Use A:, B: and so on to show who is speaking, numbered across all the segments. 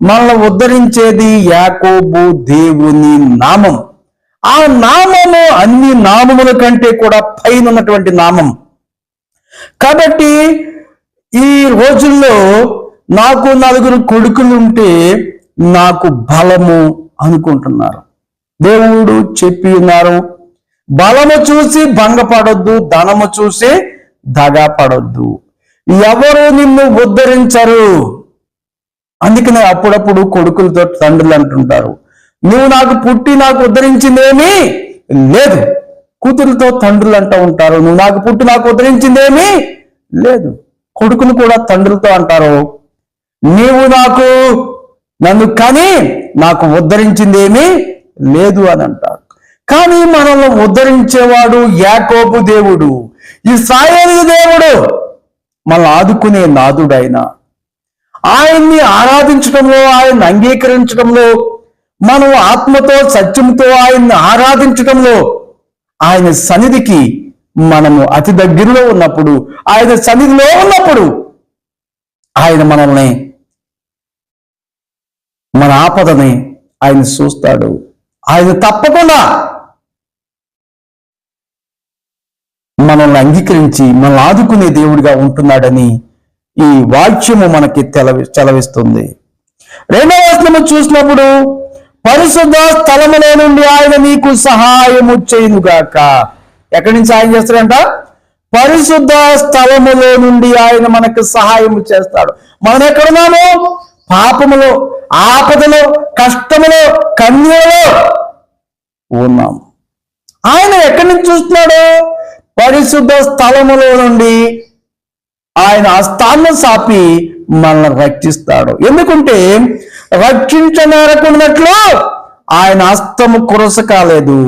A: మనల్ని ఉద్ధరించేది యాకోబు దేవుని నామం. ఆ నామము అన్ని నామముల కంటే కూడా పైన ఉన్నటువంటి నామం. కాబట్టి ఈ రోజుల్లో నాకు 4 కొడుకులు ఉంటే నాకు బలము అనుకుంటున్నారు. దేవుడు చెప్పి ఉన్నారు, బలము చూసి భంగపడొద్దు, ధనము చూసి దగా పడొద్దు. ఎవరు నిన్ను ఉద్ధరించరు. అందుకనే అప్పుడప్పుడు కొడుకులతో తండ్రులు అంటుంటారు, నువ్వు నాకు పుట్టి నాకు ఉద్ధరించిందేమీ లేదు. కూతురుతో తండ్రులు అంటూ ఉంటారు, నువ్వు నాకు పుట్టి నాకు ఉద్ధరించిందేమీ లేదు. కొడుకులు కూడా తండ్రులతో అంటారు, నీవు నన్ను కానీ నాకు ఉద్ధరించిందేమీ లేదు అని అంటారు. కానీ మనల్ని ఉద్ధరించేవాడు యాకోబు దేవుడు, ఇశ్రాయేలు దేవుడు, మనల్ని ఆదుకునే నాదుడైన ఆయన్ని ఆరాధించడంలో, ఆయన్ని అంగీకరించడంలో, మనం ఆత్మతో సత్యంతో ఆయన్ని ఆరాధించడంలో, ఆయన సన్నిధికి మనము అతి దగ్గరలో ఉన్నప్పుడు, ఆయన సన్నిధిలో ఉన్నప్పుడు ఆయన మనల్ని, మన ఆపదని ఆయన చూస్తాడు. ఆయన తప్పకుండా మనల్ని అంగీకరించి మనల్ని ఆదుకునే దేవుడిగా ఉంటున్నాడని ఈ వాక్యము మనకి చెలవిస్తుంది. 2వ వచనము చూసినప్పుడు, పరిశుద్ధ స్థలములో నుండి ఆయన నీకు సహాయము చేయునుగాక. ఎక్కడి నుంచి ఆయన చేస్తాడంట? పరిశుద్ధ స్థలములో నుండి ఆయన మనకు సహాయము చేస్తాడు. మనం ఎక్కడున్నాము? పాపములో, ఆపదలో, కష్టములో, కన్యలో ఉన్నాం. ఆయన ఎక్కడి నుంచి చూస్తున్నాడు? పరిశుద్ధ స్థలములో నుండి ఆయన హస్తాన్ని సాపి మనల్ని రక్షిస్తాడు. ఎందుకంటే రక్షించనేరకున్నట్లు ఆయన హస్తము కురస కాలేదు,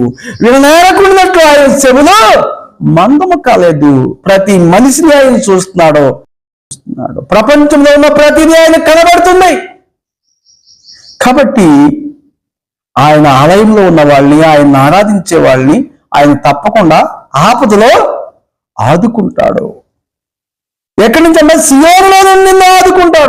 A: విననేరకున్నట్లు ఆయన చెవులు మందము కాలేదు. ప్రతి మనిషిని ఆయన చూస్తున్నాడు. ప్రపంచంలో ఉన్న ప్రతిదీ ఆయన కనబడుతుంది. కాబట్టి ఆయన ఆలయంలో ఉన్న వాళ్ళని, ఆయన ఆరాధించే వాళ్ళని ఆయన తప్పకుండా ఆపదలో ఆదుకుంటాడు. ఎక్కడి నుంచి అంటే సియోనులో నిన్ను ఆదుకుంటాడు.